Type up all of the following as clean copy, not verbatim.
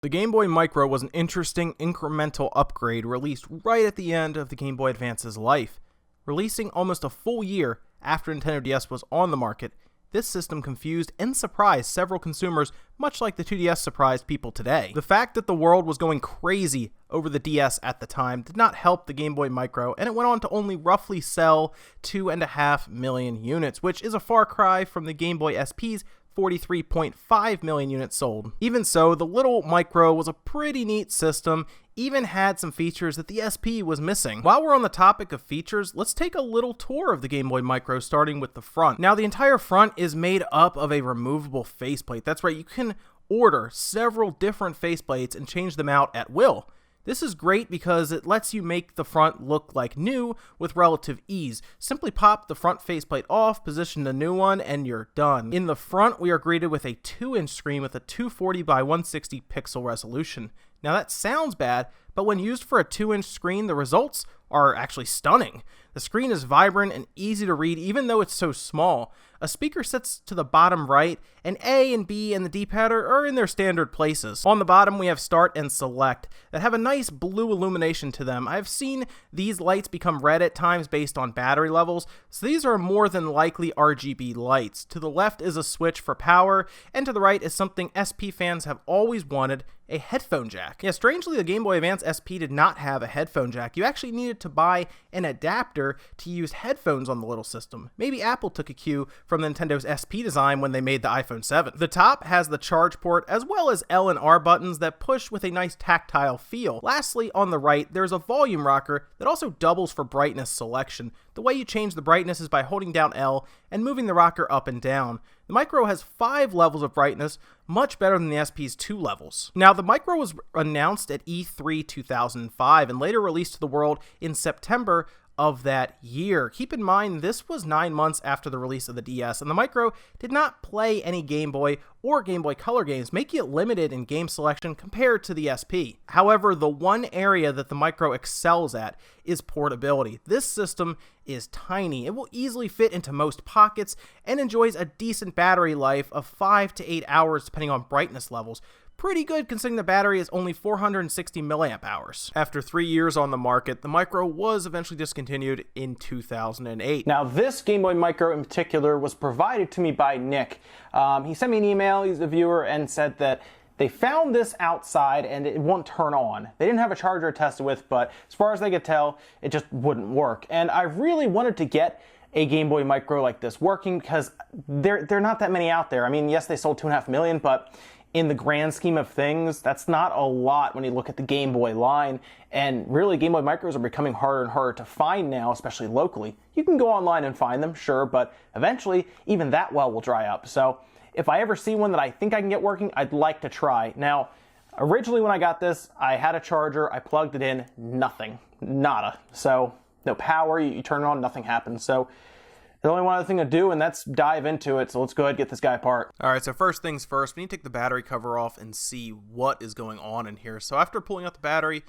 The Game Boy Micro was an interesting incremental upgrade released right at the end of the Game Boy Advance's life. Releasing almost a full year after Nintendo DS was on the market, this system confused and surprised several consumers, much like the 2DS surprised people today. The fact that the world was going crazy over the DS at the time did not help the Game Boy Micro, and it went on to only roughly sell 2.5 million units, which is a far cry from the Game Boy SP's 43.5 million units sold. Even so, the little Micro was a pretty neat system, even had some features that the SP was missing. While we're on the topic of features, let's take a little tour of the Game Boy Micro, starting with the front. Now, the entire front is made up of a removable faceplate. That's right, you can order several different faceplates and change them out at will. This is great because it lets you make the front look like new with relative ease. Simply pop the front faceplate off, position the new one, and you're done. In the front, we are greeted with a 2-inch screen with a 240 by 160 pixel resolution. Now that sounds bad, but when used for a 2-inch screen, the results are actually stunning. The screen is vibrant and easy to read even though it's so small. A speaker sits to the bottom right, and A and B and the D-pad are in their standard places. On the bottom we have Start and Select that have a nice blue illumination to them. I've seen these lights become red at times based on battery levels, so these are more than likely RGB lights. To the left is a switch for power, and to the right is something SP fans have always wanted, a headphone jack. Yeah, strangely the Game Boy Advance SP did not have a headphone jack. You actually needed to buy an adapter to use headphones on the little system. Maybe Apple took a cue from Nintendo's SP design when they made the iPhone 7. The top has the charge port as well as L and R buttons that push with a nice tactile feel. Lastly, on the right, there's a volume rocker that also doubles for brightness selection. The way you change the brightness is by holding down L and moving the rocker up and down. The Micro has 5 levels of brightness, much better than the SP's 2 levels. Now, the Micro was announced at E3 2005 and later released to the world in September of that year. Keep in mind, this was 9 months after the release of the DS, and the Micro did not play any Game Boy or Game Boy Color games, making it limited in game selection compared to the SP. However, the one area that the Micro excels at is portability. This system is tiny. It will easily fit into most pockets and enjoys a decent battery life of 5 to 8 hours depending on brightness levels. Pretty good considering the battery is only 460 milliamp hours. After 3 years on the market, the Micro was eventually discontinued in 2008. Now this Game Boy Micro in particular was provided to me by Nick. He sent me an email, he's a viewer, and said that they found this outside and it won't turn on. They didn't have a charger to test it with, but as far as they could tell, it just wouldn't work. And I really wanted to get a Game Boy Micro like this working because there are not that many out there. I mean, yes, they sold 2.5 million, but in the grand scheme of things, that's not a lot when you look at the Game Boy line. And really, Game Boy Micros are becoming harder and harder to find now, especially locally. You can go online and find them, sure, but eventually, even that well will dry up. So if I ever see one that I think I can get working, I'd like to try. Now, originally when I got this, I had a charger, I plugged it in, nothing, nada. So no power, you turn it on, nothing happens. So there's only one other thing to do, and that's dive into it. So let's go ahead and get this guy apart. All right, so first things first, we need to take the battery cover off and see what is going on in here. So after pulling out the battery,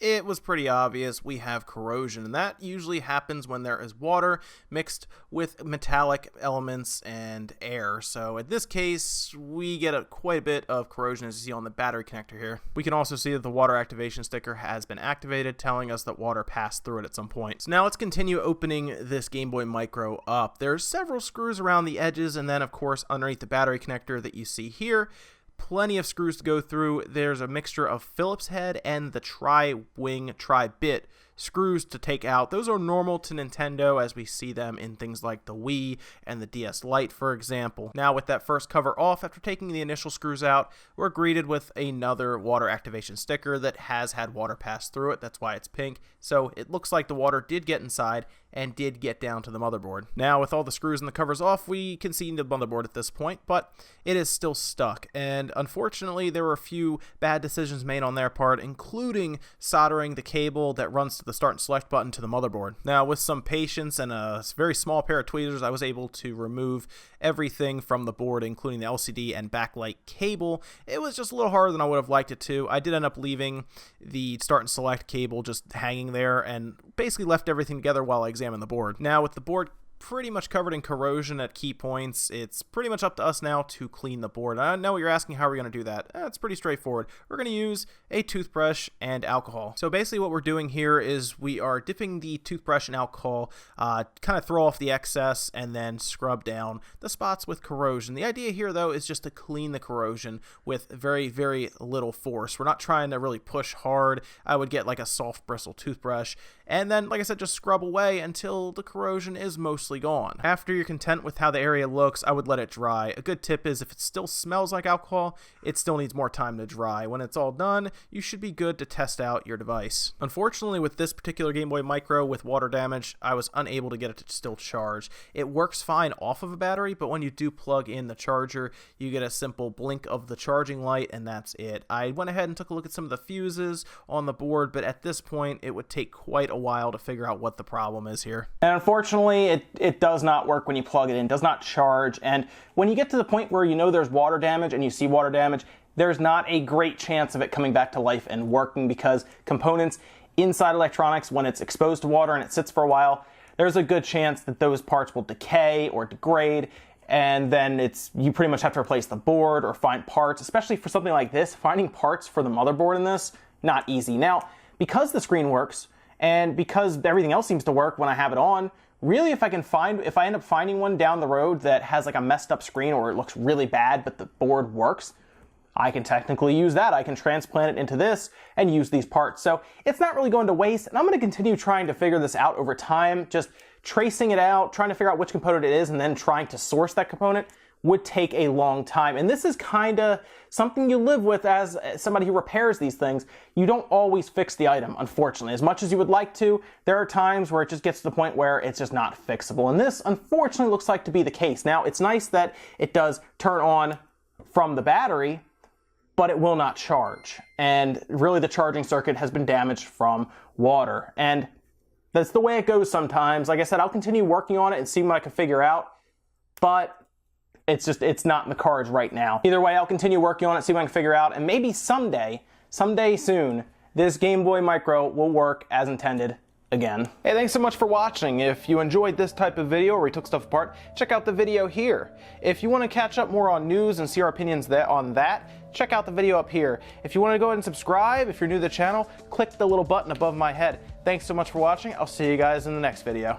it was pretty obvious we have corrosion, and that usually happens when there is water mixed with metallic elements and air. So in this case, we get quite a bit of corrosion, as you see on the battery connector here. We can also see that the water activation sticker has been activated, telling us that water passed through it at some point. So now let's continue opening this Game Boy Micro up. There's several screws around the edges, and then of course underneath the battery connector that you see here, plenty of screws to go through. There's a mixture of Phillips head and the tri-wing, tri-bit screws to take out. Those are normal to Nintendo as we see them in things like the Wii and the DS Lite, for example. Now with that first cover off, after taking the initial screws out, we're greeted with another water activation sticker that has had water pass through it. That's why it's pink. So it looks like the water did get inside and did get down to the motherboard. Now with all the screws and the covers off, we can see the motherboard at this point, but it is still stuck. And unfortunately, there were a few bad decisions made on their part, including soldering the cable that runs to the Start and Select button to the motherboard. Now with some patience and a very small pair of tweezers, I was able to remove everything from the board, including the LCD and backlight cable. It was just a little harder than I would have liked it to. I did end up leaving the Start and Select cable just hanging there and basically left everything together while I examined the board. Now with the board pretty much covered in corrosion at key points. It's pretty much up to us now to clean the board. I know what you're asking, how are we going to do that? It's pretty straightforward. We're going to use a toothbrush and alcohol. So basically what we're doing here is we are dipping the toothbrush in alcohol, kind of throw off the excess, and then scrub down the spots with corrosion. The idea here, though, is just to clean the corrosion with very, very little force. We're not trying to really push hard. I would get like a soft bristle toothbrush, and then, like I said, just scrub away until the corrosion is mostly gone. After you're content with how the area looks, I would let it dry. A good tip is if it still smells like alcohol, it still needs more time to dry. When it's all done, you should be good to test out your device. Unfortunately, with this particular GameBoy Micro with water damage, I was unable to get it to still charge. It works fine off of a battery, but when you do plug in the charger, you get a simple blink of the charging light, and that's it. I went ahead and took a look at some of the fuses on the board, but at this point, it would take quite a while to figure out what the problem is here. And unfortunately, it does not work when you plug it in, does not charge. And when you get to the point where you know there's water damage and you see water damage, there's not a great chance of it coming back to life and working, because components inside electronics, when it's exposed to water and it sits for a while, there's a good chance that those parts will decay or degrade, and then you pretty much have to replace the board or find parts, especially for something like this. Finding parts for the motherboard in this, not easy. Now, because the screen works, and because everything else seems to work when I have it on, really if I end up finding one down the road that has like a messed up screen or it looks really bad but the board works, I can technically use that. I can transplant it into this and use these parts. So it's not really going to waste, and I'm going to continue trying to figure this out over time. Just tracing it out, trying to figure out which component it is, and then trying to source that component would take a long time. And this is kind of something you live with as somebody who repairs these things. You don't always fix the item, unfortunately. As much as you would like to, there are times where it just gets to the point where it's just not fixable. And this, unfortunately, looks like to be the case. Now, it's nice that it does turn on from the battery, but it will not charge. And really, the charging circuit has been damaged from water. And that's the way it goes sometimes. Like I said, I'll continue working on it and see what I can figure out, but it's not in the cards right now. Either way, I'll continue working on it, see what I can figure out, and maybe someday soon, this GameBoy Micro will work as intended again. Hey, thanks so much for watching. If you enjoyed this type of video where we took stuff apart, check out the video here. If you want to catch up more on news and see our opinions on that, check out the video up here. If you want to go ahead and subscribe, if you're new to the channel, click the little button above my head. Thanks so much for watching. I'll see you guys in the next video.